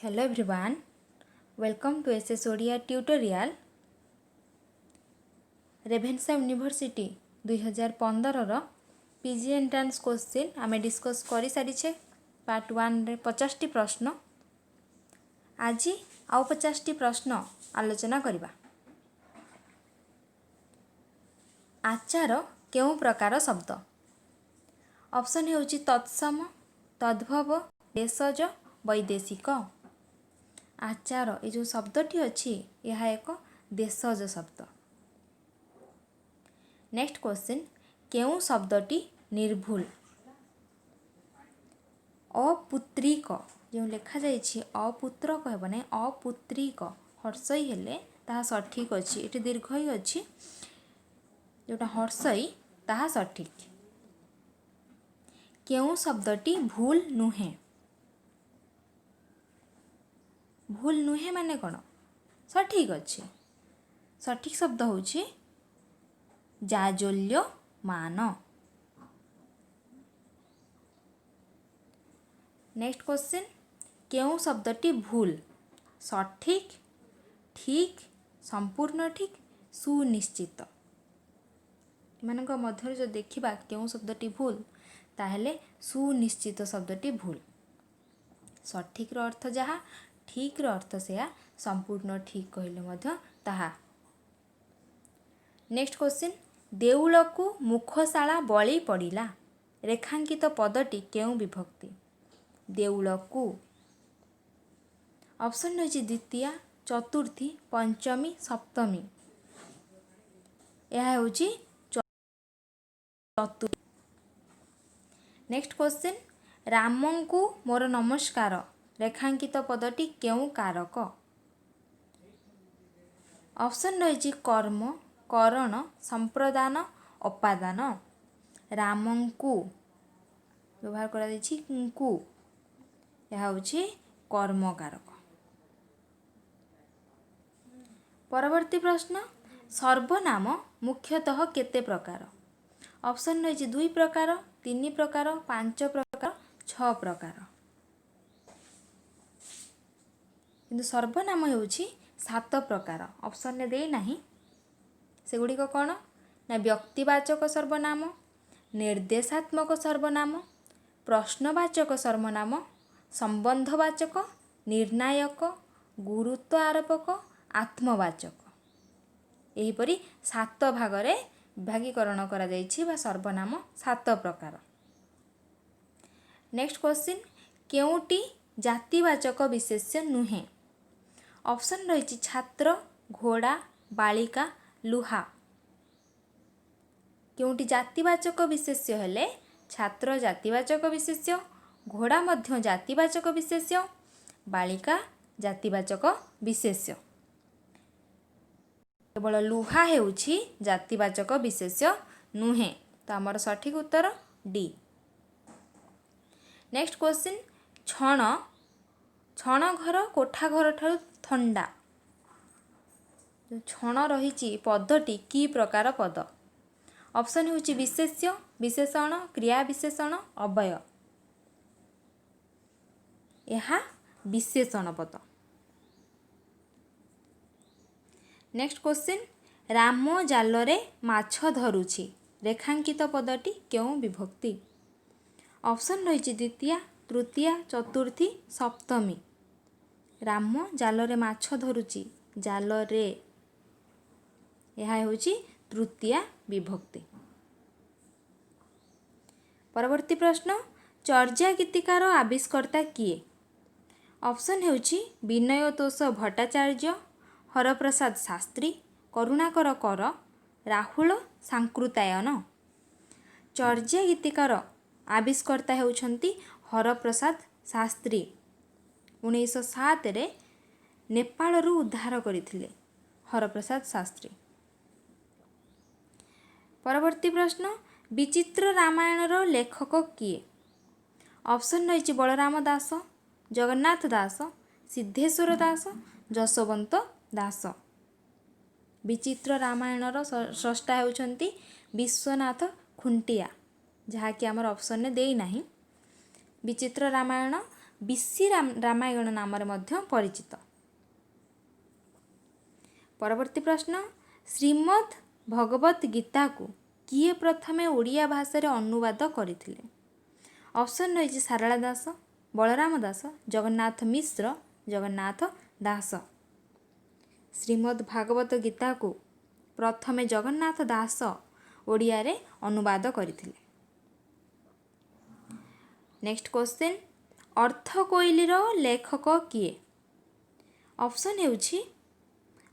Hello everyone, welcome to SS Odia tutorial. Ravenshaw university 2015 रो PG entrance question आमे discuss करि सारिछे। पार्ट 1 रे 50 टी प्रश्न, आज आउ 50 टी प्रश्न आलोचना करिबा। आचार केउ प्रकार शब्द? ऑप्शन हेउची तत्सम, तद्भव, देशज, वैदेशिक। आचार ये जो शब्दटी अच्छी यह एक देशज शब्द। नेक्स्ट क्वेश्चन, केउ शब्दटी निर्भुल? अपुत्रिक जो लिखा जाइछि अपुत्रक हेब ना, अपुत्रिक हर्षई हेले ताहा सठिक अछि। एटी दीर्घई अछि, जोटा हर्षई ताहा सठिक। केउ शब्दटी भूल नुहे? भूल नुहे माने कौन? सठिक अच्छे। सठिक शब्द होची जाजोल्यमान। नेक्स्ट क्वेश्चन, केउ शब्दटी भूल? सठिक, ठीक, संपूर्ण ठीक, सुनिश्चित। एमानक मध्य जो देखिबा केउ शब्दटी भूल ताहेले सुनिश्चित शब्दटी भूल। सठिक रो अर्थ जहा, ठीक रो अर्थ सेया, संपूर्ण ठीक कहले मध्य ताहा। नेक्स्ट क्वेश्चन, देउलकु मुखशाला बळी पड़िला। रेखांकित पदटी केउ विभक्ति? देउलकु। ऑप्शन होची द्वितीया, चतुर्थी, पंचमी, सप्तमी। यह होची चतुर्थी। नेक्स्ट क्वेश्चन, रामंकु मोर नमस्कार। रेखांकित पदटी केउ कारक? ऑप्शन रही कर्म, करण, संप्रदान, अपादान। रामंकु व्यवहार करा जाइछि कु, यह होछि कर्म कारक। परवर्ती प्रश्न, सर्वनाम मुख्यतः केते प्रकार? ऑप्शन रही 2 प्रकार, 3 प्रकार, 5 प्रकार, 6 प्रकार। किंतु सर्वनाम हेउछि 7 प्रकार। ऑप्शन ने देई नाही। सेगुड़ी को कौन ना? व्यक्तिवाचक सर्वनाम, निर्देशात्मक सर्वनाम, प्रश्नवाचक सर्वनाम, संबंधवाचक, निर्णायक, गुरुत्व आरोपक, आत्मवाचक। एहीपरि 7 भागरे विभागीकरण करा जाइछि बा सर्वनाम 7 प्रकार। नेक्स्ट क्वेश्चन, केउटी जातिवाचक विशेष्य नुहे? ऑप्शन रही छात्र, घोड़ा, बालिका, लुहा। केउटी जातिवाचक विशेष्य हेले छात्र जातिवाचक विशेष्य, घोड़ा मध्य जातिवाचक विशेष्य, बालिका जातिवाचक विशेष्य। केवल लुहा हेउछि जातिवाचक विशेष्य नुहे। तो आमर सठिक उत्तर डी। नेक्स्ट क्वेश्चन, छण, छण घर कोठा घर ठारू थंडा। जो छण रही पदटी की प्रकार पद? ऑप्शन होची विशेष्य, विशेषण, क्रिया विशेषण, अव्यय। यह विशेषण पद। नेक्स्ट क्वेश्चन, राम जालरे माछ धरुछि। रेखांकित पदटी केउ विभक्ति? ऑप्शन रही द्वितीया, तृतीया, चतुर्थी, सप्तमी। राम जालरे माछ धरुछि, जालरे यह होची तृतीया विभक्ति। परवर्ती प्रश्न, चर्या गीतिकार आविष्कर्ता किए? ऑप्शन हेउची विनयतोष भट्टाचार्य, हरप्रसाद शास्त्री, करुणाकर कर, राहुल सांकृतायन। चर्या गीतिकार आविष्कर्ता हेउछंती हरप्रसाद शास्त्री। 1907 रे नेपाल रु उद्धार करथिले हरप्रसाद शास्त्री। परवर्ती प्रश्न, विचित्र रामायण रो लेखक किए? ऑप्शन रही बलराम दास, जगन्नाथ दास, सिद्धेश्वर दास, जशवंत दास। विचित्र रामायण रो स्रष्टा हेउछंती विश्वनाथ खुंटिया, जहा कि आमर ऑप्शन ने देई नाही। विचित्र रामायण ବିସି ରାମାୟଣ ନାମରେ ମଧ୍ୟ ପରିଚିତ। ପରବର୍ତ୍ତୀ ପ୍ରଶ୍ନ, ଶ୍ରୀମଦ୍ ଭଗବତ ଗୀତାକୁ କିଏ ପ୍ରଥମେ ଓଡ଼ିଆ ଭାଷାରେ ଅନୁବାଦ କରିଥିଲେ? ଅପସନ୍ ରହିଛି ସାରଳା ଦାସ, ବଳରାମ ଦାସ, ଜଗନ୍ନାଥ ମିଶ୍ର, ଜଗନ୍ନାଥ ଦାସ। ଶ୍ରୀମଦ୍ ଭାଗବତ ଗୀତାକୁ ପ୍ରଥମେ ଜଗନ୍ନାଥ ଦାସ ଓଡ଼ିଆରେ ଅନୁବାଦ କରିଥିଲେ। ନେକ୍ସଟ କ୍ୱେଶ୍ଚିନ୍, ଅର୍ଥକୋଇଲିର ଲେଖକ କିଏ? ଅପସନ୍ ହେଉଛି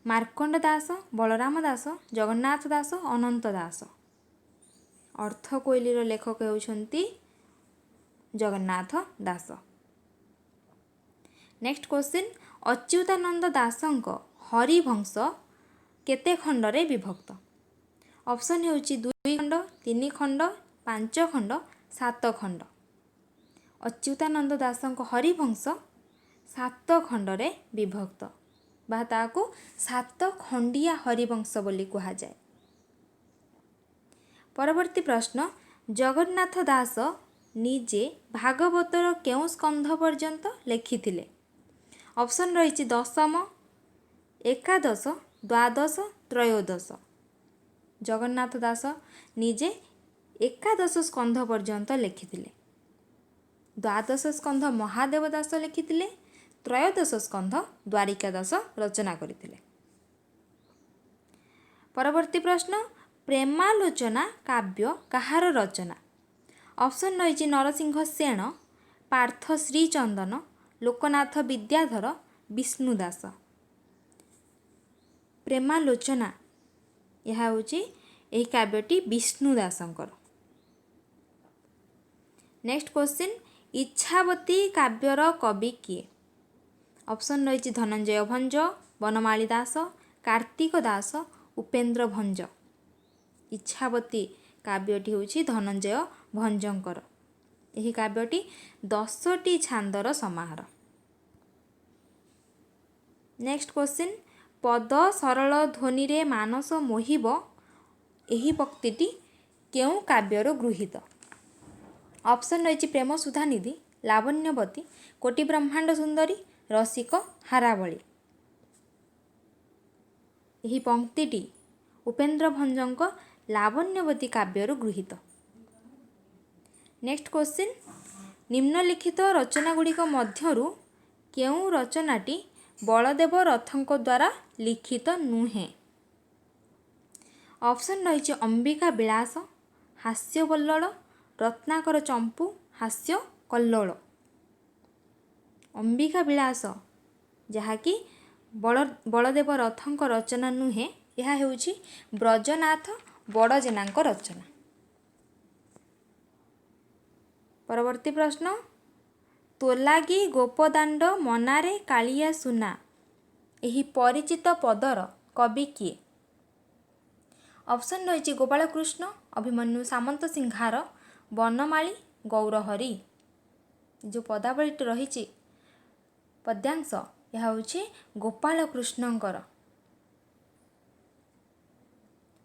ମାର୍କଣ୍ଡ ଦାସ, ବଳରାମ ଦାସ, ଜଗନ୍ନାଥ ଦାସ, ଅନନ୍ତ ଦାସ। ଅର୍ଥକୋଇଲିର ଲେଖକ ହେଉଛନ୍ତି ଜଗନ୍ନାଥ ଦାସ। ନେକ୍ସଟ କ୍ୱେଶ୍ଚିନ୍, ଅଚ୍ୟୁତାନନ୍ଦ ଦାସଙ୍କ ହରିବଂଶ କେତେ ଖଣ୍ଡରେ ବିଭକ୍ତ? ଅପସନ୍ ହେଉଛି 2 ଖଣ୍ଡ, 3 ଖଣ୍ଡ, 5 ଖଣ୍ଡ, 7 ଖଣ୍ଡ। ଅଚ୍ୟୁତାନନ୍ଦ ଦାସଙ୍କ ହରିବଂଶ 7 ଖଣ୍ଡରେ ବିଭକ୍ତ ବା ତାହାକୁ 7 ଖଣ୍ଡିଆ ହରିବଂଶ ବୋଲି କୁହାଯାଏ। ପରବର୍ତ୍ତୀ ପ୍ରଶ୍ନ, ଜଗନ୍ନାଥ ଦାସ ନିଜେ ଭାଗବତର କେଉଁ ସ୍କନ୍ଧ ପର୍ଯ୍ୟନ୍ତ ଲେଖିଥିଲେ? ଅପସନ୍ ରହିଛି 10ମ, 11, 12, 13। ଜଗନ୍ନାଥ ଦାସ ନିଜେ 11 ସ୍କନ୍ଧ ପର୍ଯ୍ୟନ୍ତ ଲେଖିଥିଲେ। 12 ସ୍କନ୍ଧ ମହାଦେବ ଦାସ ଲେଖିଥିଲେ। 13 ସ୍କନ୍ଧ ଦ୍ୱାରିକା ଦାସ ରଚନା କରିଥିଲେ। ପରବର୍ତ୍ତୀ ପ୍ରଶ୍ନ, ପ୍ରେମାଲୋଚନା କାବ୍ୟ କାହାର ରଚନା? ଅପସନ୍ ରହିଛି ନରସିଂହ ସେଣ, ପାର୍ଥ ଶ୍ରୀଚନ୍ଦନ, ଲୋକନାଥ ବିଦ୍ୟାଧର, ବିଷ୍ଣୁ ଦାସ। ପ୍ରେମାଲୋଚନା ଏହା ହେଉଛି ଏହି କାବ୍ୟଟି ବିଷ୍ଣୁ ଦାସଙ୍କର। ନେକ୍ସଟ କ୍ୱେଶ୍ଚିନ୍, ଇଚ୍ଛାବତୀ କାବ୍ୟର କବି କିଏ? ଅପସନ୍ ରହିଛି ଧନଞ୍ଜୟ ଭଞ୍ଜ, ବନମାଳୀ ଦାସ, କାର୍ତ୍ତିକ ଦାସ, ଉପେନ୍ଦ୍ର ଭଞ୍ଜ। ଇଚ୍ଛାବତୀ କାବ୍ୟଟି ହେଉଛି ଧନଞ୍ଜୟ ଭଞ୍ଜଙ୍କର। ଏହି କାବ୍ୟଟି 10ଟି ଛାନ୍ଦର ସମାହାର। ନେକ୍ସଟ କ୍ୱେଶ୍ଚିନ୍, ପଦ ସରଳ ଧ୍ୱନିରେ ମାନସ ମୋହିବ ଏହି ପକ୍ତିଟି କେଉଁ କାବ୍ୟରୁ ଗୃହୀତ? ଅପସନ୍ ରହିଛି ପ୍ରେମ ସୁଧାନିଧି, ଲାବଣ୍ୟବତୀ, କୋଟି ବ୍ରହ୍ମାଣ୍ଡ ସୁନ୍ଦରୀ, ରସିକ ହାରାବଳୀ। ଏହି ପଂକ୍ତିଟି ଉପେନ୍ଦ୍ର ଭଞ୍ଜଙ୍କ ଲାବଣ୍ୟବତୀ କାବ୍ୟରୁ ଗୃହୀତ। ନେକ୍ସଟ କ୍ୱେଶ୍ଚିନ୍, ନିମ୍ନଲିଖିତ ରଚନାଗୁଡ଼ିକ ମଧ୍ୟରୁ କେଉଁ ରଚନାଟି ବଳଦେବ ରଥଙ୍କ ଦ୍ୱାରା ଲିଖିତ ନୁହେଁ? ଅପସନ୍ ରହିଛି ଅମ୍ବିକା ବିଳାସ, ହାସ୍ୟବଲ୍ଲଳ, ରତ୍ନାକର ଚମ୍ପୁ, ହାସ୍ୟ କଲ୍ଲୋଳ। ଅମ୍ବିକା ବିଳାସ ଯାହାକି ବଳଦେବ ରଥଙ୍କ ରଚନା ନୁହେଁ, ଏହା ହେଉଛି ବ୍ରଜନାଥ ବଡ଼ଜେନାଙ୍କ ରଚନା। ପରବର୍ତ୍ତୀ ପ୍ରଶ୍ନ, ତୋଲାଗି ଗୋପଦାଣ୍ଡ ମନାରେ କାଳିଆ ସୁନା ଏହି ପରିଚିତ ପଦର କବି କିଏ? ଅପସନ୍ ରହିଛି ଗୋପାଳକୃଷ୍ଣ, ଅଭିମନ୍ୟୁ ସାମନ୍ତ ସିଂହାର, ବନମାଳୀ ଗୌରହରି। ଯେଉଁ ପଦାବଳୀଟି ରହିଛି ପଦ୍ୟାଂଶ, ଏହା ହେଉଛି ଗୋପାଳକୃଷ୍ଣଙ୍କର।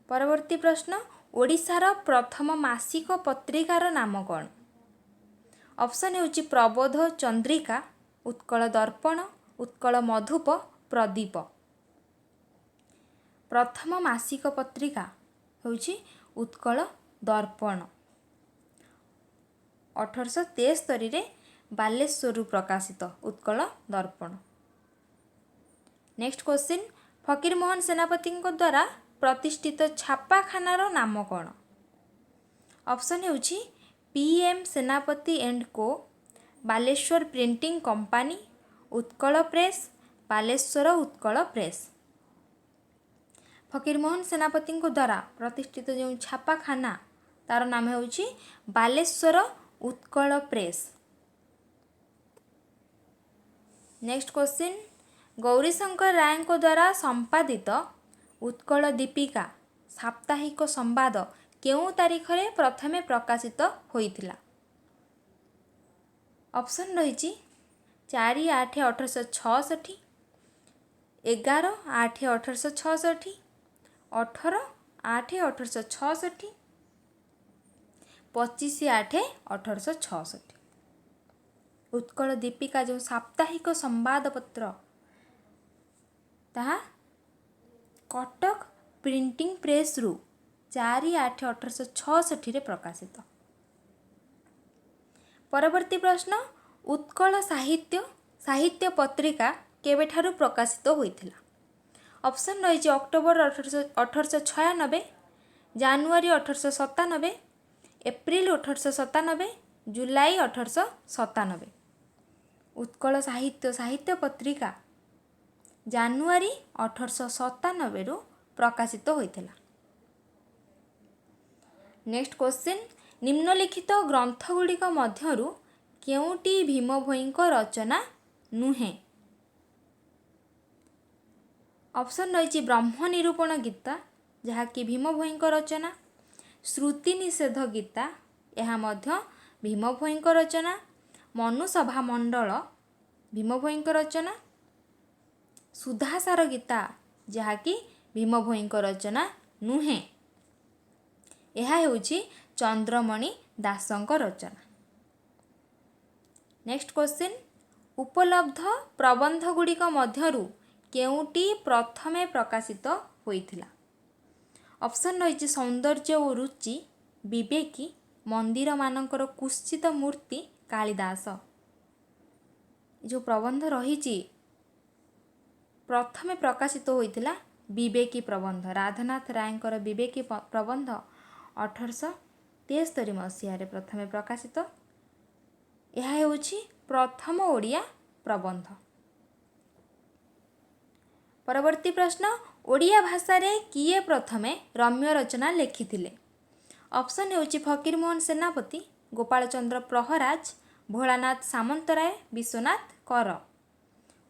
ପରବର୍ତ୍ତୀ ପ୍ରଶ୍ନ, ଓଡ଼ିଶାର ପ୍ରଥମ ମାସିକ ପତ୍ରିକାର ନାମ କ'ଣ? ଅପସନ୍ ହେଉଛି ପ୍ରବୋଧ ଚନ୍ଦ୍ରିକା, ଉତ୍କଳ ଦର୍ପଣ, ଉତ୍କଳ ମଧୁପ, ପ୍ରଦୀପ। ପ୍ରଥମ ମାସିକ ପତ୍ରିକା ହେଉଛି ଉତ୍କଳ ଦର୍ପଣ। 1873ରେ ବାଲେଶ୍ୱରରୁ ପ୍ରକାଶିତ ଉତ୍କଳ ଦର୍ପଣ। ନେକ୍ସଟ କ୍ୱେଶ୍ଚିନ୍, ଫକୀରମୋହନ ସେନାପତିଙ୍କ ଦ୍ୱାରା ପ୍ରତିଷ୍ଠିତ ଛାପାଖାନାର ନାମ କ'ଣ? ଅପସନ୍ ହେଉଛି PM Senapati and co, Baleswar printing company, Utkal press, Baleswar Utkal press. Fakirmohan ସେନାପତିଙ୍କ ଦ୍ୱାରା ପ୍ରତିଷ୍ଠିତ ଯେଉଁ ଛାପାଖାନା ତାର ନାମ ହେଉଛି Baleswar Utkal press. Next question, Gourishankar ରାୟଙ୍କ ଦ୍ୱାରା ସମ୍ପାଦିତ ଉତ୍କଳ ଦୀପିକା ସାପ୍ତାହିକ ସମ୍ବାଦ କେଉଁ ତାରିଖରେ ପ୍ରଥମେ ପ୍ରକାଶିତ ହୋଇଥିଲା? ଅପସନ୍ ରହିଛି 4/8/1866, 11/8/1866, 18/8/1866, 25/8/1866। उत्कल दीपिका जो साप्ताहिक संवादपत्र ताहा कटक प्रिंटिंग प्रेस रु 4/8/1866 प्रकाशित। परवर्ती प्रश्न, उत्कल साहित्य साहित्य पत्रिका केबेठारु प्रकाशित होइथिला? ऑप्शन रही अक्टोबर 1896, जानुआरी 1897, एप्रिल 1897, जुलाई 1897। उत्कल साहित्य साहित्य पत्रिका जानुआरी 1897 रु प्रकाशित होइथिला। नेक्स्ट क्वेश्चन, निम्नलिखित ग्रंथगुड़िक मध्यरु केउटी भीम भोईଙ୍କ रचना नुहे? ऑप्शन रही ब्रह्म निरूपण गीता जहाँकि भीम भोईଙ୍କ रचना, श्रुति निषेध गीता यह मध्य भीम भोईଙ୍କ रचना, मनुसभा मंडल भीम भोईଙ୍କ रचना, सुधासार गीता जहाँकि भीम भोईଙ୍କ रचना नुहे। यह हेउची चंद्रमणि दासଙ୍କ रचना। नेक्स्ट क्वेश्चन, उपलब्ध प्रबंध गुड़िक मध्यरु केउटी प्रथमे प्रकाशित होइथिला? ऑप्शन रही सौंदर्य और रुचि, विवेकी, मंदिर मानकर कुत्सित मूर्ति, कालिदास। जो प्रबंध रही प्रथमे प्रकाशित होइथिला विवेकी प्रबंध, राधानाथ रायंकर विवेकी प्रबंध 1873 मसीह प्रथमे प्रकाशित। यह हेउछि प्रथम ओडिया प्रबंध। परवर्ती प्रश्न, ओडिया भाषा रे किए प्रथमे रम्य रचना लिखिथिले? ऑप्शन हेउछि फकीरमोहन सेनापति, गोपाल चंद्र प्रहराज, भोलानाथ सामंतराय, विश्वनाथ कर।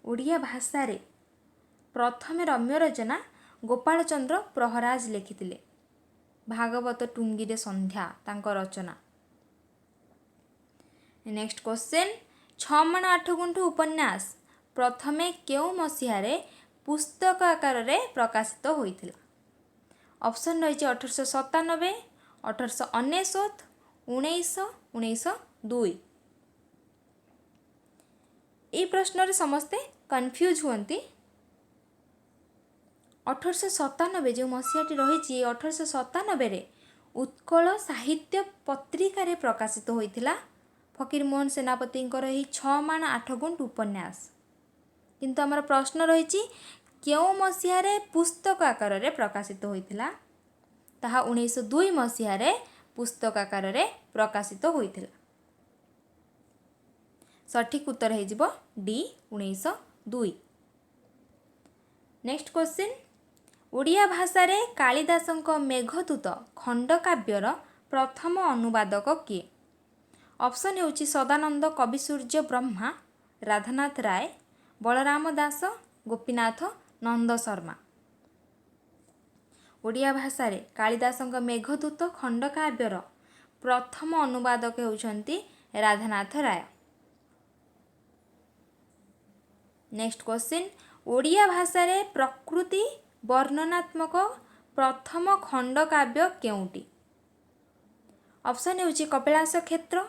ओडिया भाषा रे प्रथमे रम्य रचना गोपाल चंद्र प्रहराज लिखिथिले। भागवत टुंगीरे संध्या तांको रचना। नेक्स्ट क्वेश्चन, 6 माण 8 गुंठ उपन्यास प्रथमे केउ मसीह रे पुस्तक आकार रे प्रकाशित होइथिला? ऑप्शन रही 1897, 1899, 1900, 1902। ये प्रश्न रे समस्ते कन्फ्यूज हुअंती। 1897 जो मसीहाटी रही 1897 रे उत्कल साहित्य पत्रिका रे प्रकाशित होइथिला फकीरमोहन सेनापतिंकर यही 6 माण 8 गुंठ उपन्यास। किंतु आमर प्रश्न रही केउ मसीह रे पुस्तक आकार रे प्रकाशित होइथिला? ताहा 1902 मसीह रे पुस्तक आकार रे प्रकाशित होइथिला। सठिक उत्तर है जिवो डी 1902। नेक्स्ट क्वेश्चन, ओडिया भाषा रे कालिदासंक मेघदूत खंडकाव्यर प्रथम अनुवादक किए? ऑप्शन हेउछि सदानंद कविसूर्य ब्रह्मा, राधानाथ राय, बलराम दास, गोपीनाथ नंद शर्मा। ओडिया भाषा रे कालिदासंक मेघदूत खंडकाव्यर प्रथम अनुवादक हेउछंती राधानाथ राय। नेक्स्ट क्वेश्चन, ओडिया भाषा रे प्रकृति वर्णनात्मक प्रथम खंडकाव्य केउटी? ऑप्शन हेउछि कपिलास क्षेत्र,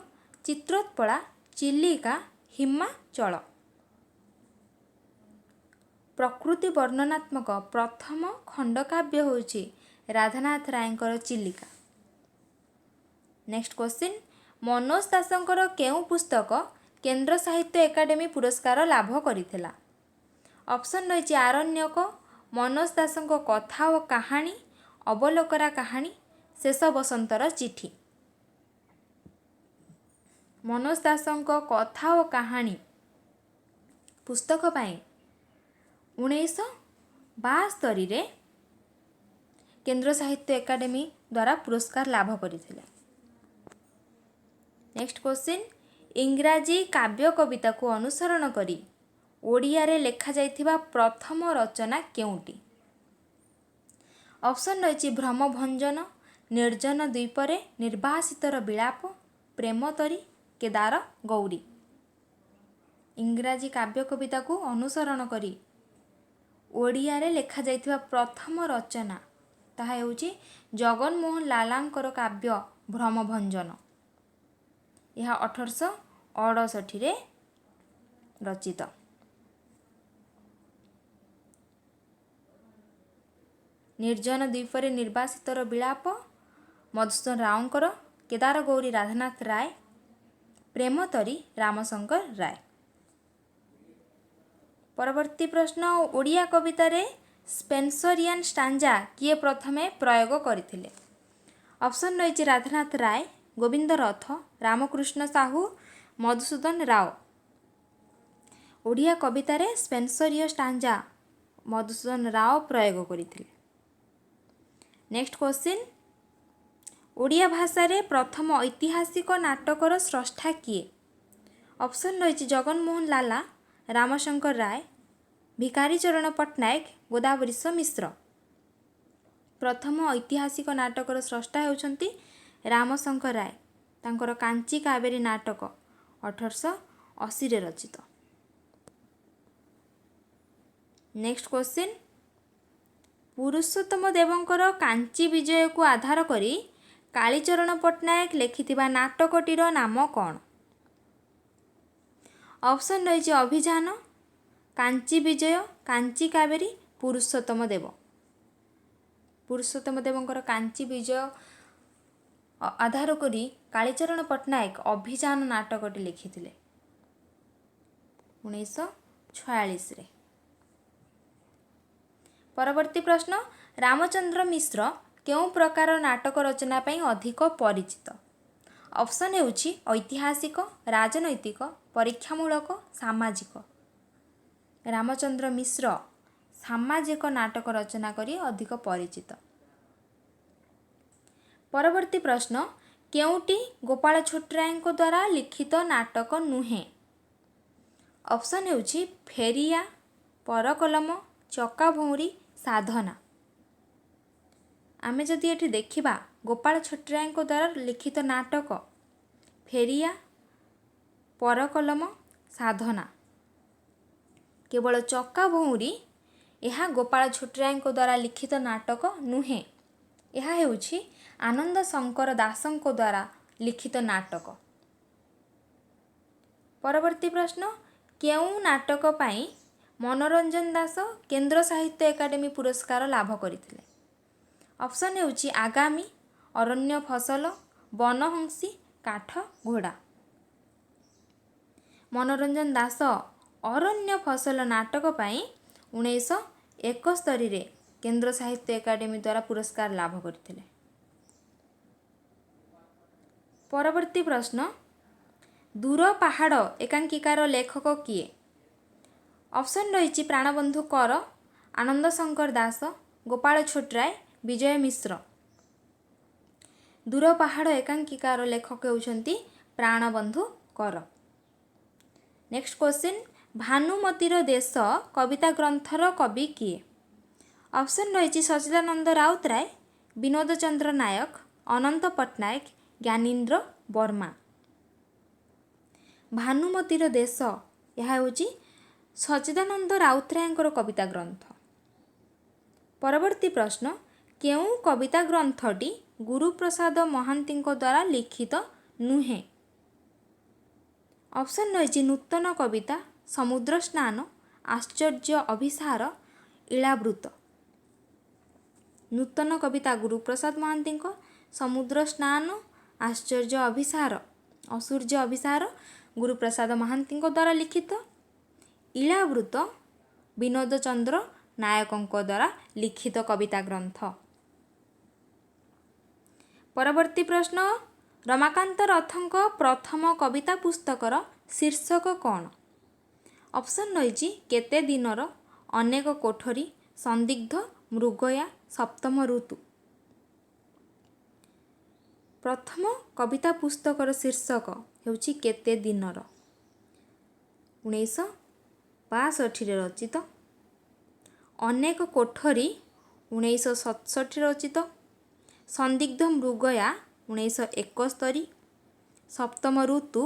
चित्रोत्पला, चिलिका, हिमाचल। प्रकृति वर्णनात्मक प्रथम खंडकाव्य होछि राधानाथ रायंकर चिलिका। नेक्स्ट क्वेश्चन, मनोज दासंकर केउ पुस्तक केंद्र साहित्य एकाडेमी पुरस्कार लाभ करिथिला? ऑप्शन रही आरण्यक, मनोज दासंक कथा और कहानी, अवलोकरा कहानी, शेष बसंतर चिठी। मनोज दासंक कथा और कहानी पुस्तक पाई 1972 रे केंद्र साहित्य एकाडेमी द्वारा पुरस्कार लाभ करिथिले। नेक्स्ट क्वेश्चन, इंग्राजी काव्य कविता को अनुसरण करी ओडिया रे लेखा जाइथिबा प्रथम रचना केउटी? ऑप्शन रही भ्रमभंजन, निर्जन द्वीपरे निर्वासितर विलाप, प्रेमतरी, केदार गौरी। इंग्राजी काव्य कविता को अनुसरण करी ओडिया रे लेखा जाइथिबा प्रथम रचना ताहा हेउछि जगनमोहन लालांकर काव्य भ्रमभंजन। यह 1868 रे रचित। निर्जन द्वीपर निर्वासितर विलाप मधुसूदन रावंकर, केदार गौरी राधानाथ राय, प्रेमतरी रामशंकर राय। परवर्ती प्रश्न, ओडिया कवितारे स्पेन्सरियान स्टांजा किए प्रथमे प्रयोग करथिले? ऑप्शन रही राधानाथ राय, गोविंद रथ, रामकृष्ण साहू, मधुसूदन राव। ओडिया कवितारे स्पेन्सरिय स्टांजा मधुसूदन राव प्रयोग करथिले। नेक्स्ट क्वेश्चन, ओडिया भाषा रे प्रथम ऐतिहासिक नाटकर स्रष्टा किए? ऑप्शन रही जगनमोहन लाला, रामशंकर राय, भिखारी चरण पट्टनायक, गोदावरीश मिश्र। प्रथम ऐतिहासिक नाटकर स्रष्टा होउछंती रामशंकर राय। तांकर कांची कावेरी नाटक 1880 रे रचित। नेक्स्ट क्वेश्चन, पुरुषोत्तम देवंकर कांची विजय को आधार करी कालीचरण पट्टनायक लिखिथिबा नाटकटीर नाम कौन? ऑप्शन रही अभिजान, कांची विजय, कांची कावेरी, पुरुषोत्तम देव। पुरुषोत्तम देवंकर कांची विजय आधार करी कालीचरण पट्टनायक अभिजान नाटकटी लिखिथिले 1946 रे। परवर्ती प्रश्न, रामचंद्र मिश्र केउं प्रकार नाटक रचना पई अधिक परिचित? ऑप्शन हेउछि ऐतिहासिक, राजनैतिक, परीक्षामूलक, सामाजिक। रामचंद्र मिश्र सामाजिक नाटक रचना करी अधिक परिचित। परवर्ती प्रश्न, केउंटी गोपाल छुटराय द्वारा लिखित नाटक नुहे? ऑप्शन हेउछि फेरिया, परकलम, चका भौरी, साधना। आमे जदि एठी देखिबा गोपाल छुटराय द्वारा लिखित नाटक फेरिया, परकलम, साधना, केवल चका भौरी यह गोपाल छुटराय द्वारा लिखित नाटक नुहे। यह हेउछि आनंद शंकर दासଙ୍କ द्वारा लिखित नाटक। परवर्ती प्रश्न, केउं नाटक पाई मनोरंजन दास केंद्र साहित्य एकाडेमी पुरस्कार लाभ करथिले? ऑप्शन हेउछि आगामी, अरण्य फसल, बनहंसी, काठ घोड़ा। मनोरंजन दास अरण्य फसल नाटक पाई 1971 रे केंद्र साहित्य एकाडेमी द्वारा पुरस्कार लाभ करथिले। परवर्ती प्रश्न, दूर पहाड़ एकांकिकार लेखक किए? ऑप्शन रही प्राणबंधु कर, आनंद शंकर दास, गोपाल छुटराय, विजय मिश्र। दूर पहाड़ एकांकिकार लेखक होउछंती प्राणबंधु कर। नेक्स्ट क्वेश्चन, भानुमतीर देश कविता ग्रंथर कवि किए? ऑप्शन रही सच्चिदानंद राउतराय, विनोद चंद्र नायक, अनंत पट्टनायक, ज्ञानेन्द्र वर्मा। भानुमतीर देश यह होउछि सच्चिदानंद राउतरायଙ୍କର कविता ग्रंथ। परवर्ती प्रश्न, केउं कविता ग्रंथटी गुरुप्रसाद महांतीଙ୍କ द्वारा लिखित नुहे? ऑप्शन रही नूतन कविता, समुद्र स्नान, आश्चर्य अभिसार, इलावृत। नूतन कविता गुरुप्रसाद महांतीଙ୍କ, समुद्र स्नान, आश्चर्य अभिसार, असूर्य अभिसार गुरुप्रसाद महांतीଙ୍କ द्वारा लिखित, इलावृत विनोद चंद्र नायकଙ୍କ द्वारा लिखित कविता ग्रंथ। परवर्ती प्रश्न, रमाकांत रथଙ୍କ प्रथम कविता पुस्तकर शीर्षक कौन? ऑप्शन रही केते दिनर, अनेक कोठरी, संदिग्ध, मृगया, सप्तम ऋतु। प्रथम कविता पुस्तकर शीर्षक हेउछि केते दिनर, 1962 रे रचित। अनेक कोठरी 1967 रचित। संदिग्ध मृगया 1971, सप्तम ऋतु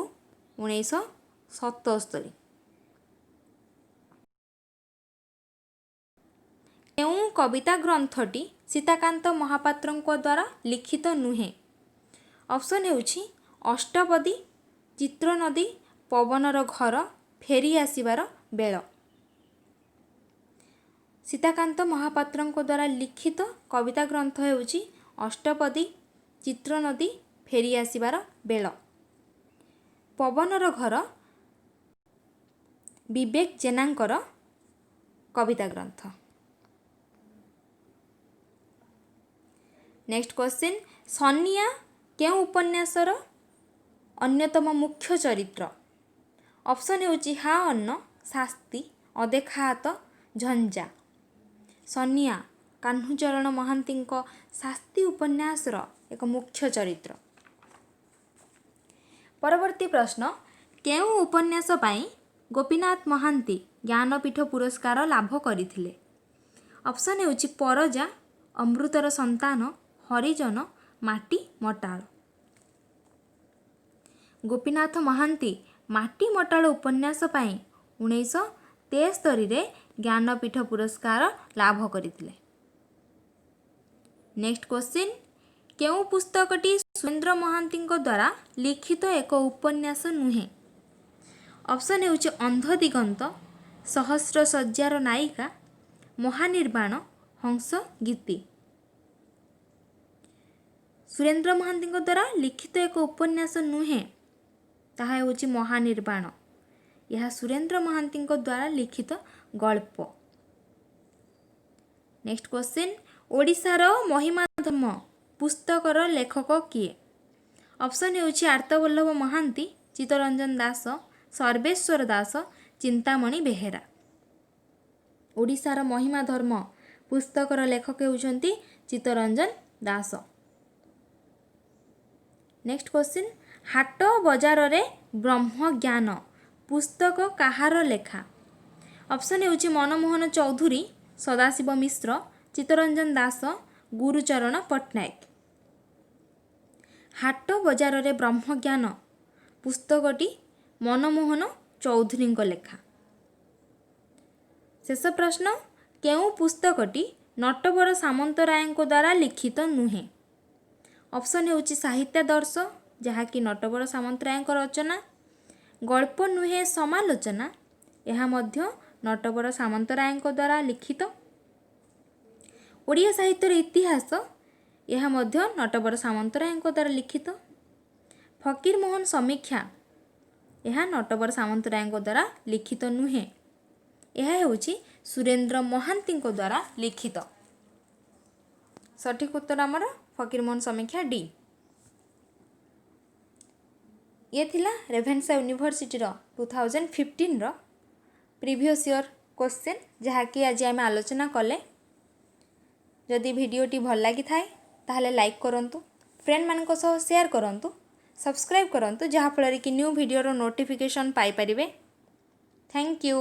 1977। केउं कविता ग्रंथटी सीताकांत महापात्रଙ୍କ द्वारा लिखित नुहे? ऑप्शन हेउछि अष्टपदी, चित्रनदी, पवनर घर, फेरी आसिबार बेल। सीताकांत महापात्रଙ୍କ द्वारा लिखित कविता ग्रंथ हेउची अष्टपदी, चित्रनदी, फेरी आसिबार बेल। पवनर घर विवेक जेनांकर कविता ग्रंथ। नेक्स्ट क्वेश्चन, सनिया केउ उपन्यासर अन्यतम मुख्य चरित्र? ऑप्शन हेउची हा अन्न, शास्ति, अदेखा हात, झंझा। सनिया कान्हूचरण महांतीଙ୍କ शास्ति उपन्यासर एक मुख्य चरित्र। परवर्ती प्रश्न, केउ उपन्यास पाई गोपीनाथ महांती ज्ञानपीठ पुरस्कार लाभ करथिले? ऑप्शन हेउची परजा, अमृतर संतान, हरिजन, माटी मटाळ। गोपीनाथ महांती माटी मटाळ उपन्यास पाई 1973 रे ज्ञानपीठ पुरस्कार लाभ करथिले। नेक्स्ट क्वेश्चन, केउ पुस्तकटी सुरेंद्र महांतीଙ୍କ द्वारा लिखित एक उपन्यास नुहे? ऑप्शन हेउची अंध दिगंत, सहस्र सज्जार नायिका, महानिर्वाण, हंस गीति। सुरेंद्र महांतीଙ୍କ द्वारा लिखित एक उपन्यास नुहे, ताहा हेउची महानिर्वाण। यह सुरेंद्र महांतीଙ୍କ द्वारा लिखित गल्प। नेक्स्ट क्वेश्चन, ओडिशार महिमा धर्म पुस्तकर लेखक किए? ऑप्शन हेउची आर्तवल्लभ महांती, चित्तरंजन दास, सर्वेश्वर दास, चिंतामणि बेहेरा। ओडिशार महिमा धर्म पुस्तकर लेखक हेउचंती चित्तरंजन दास। नेक्स्ट क्वेश्चन, हाट बजार रे ब्रह्म ज्ञान पुस्तक काहार लेखा? ऑप्शन हेउची मनमोहन चौधुरी, सदाशिव मिश्र, चित्तरंजन दास, गुरुचरण पट्टनायक। हाट बजार रे ब्रह्म ज्ञान पुस्तकटी मनमोहन चौधुरी लेखा। शेष प्रश्न, केउ पुस्तकटी नटवर सामंतराय द्वारा लिखित नुहे? ऑप्शन हेउची साहित्यादर्श, जहाँकि नटवर सामंतराय रचना। गल्प नुहे समालोचना, यह मध्य नटवर सामंतराय द्वारा लिखित। ओडिया साहित्यर इतिहास, यह मध्य नटवर सामंतराय द्वारा लिखित। फकीरमोहन समीक्षा, यह नटवर सामंतराय द्वारा लिखित नुहे, यह हेउची सुरेंद्र महांती द्वारा लिखित। सठिक उत्तर आमर फकीरमोहन समीक्षा डी। ये थिला रेभेन्सा यूनिवर्सिटी 2015 प्रीवियस ईयर क्वेश्चन, जहाँकि आज आम आलोचना कले। जदि वीडियोटी भल लगी थाए ताहले लाइक करंतु, फ्रेंड मानक सह शेयर करंतु, सब्सक्राइब करंतु, जहाँ फल कि न्यू वीडियोर नोटिफिकेशन पाई परिबे। Thank you.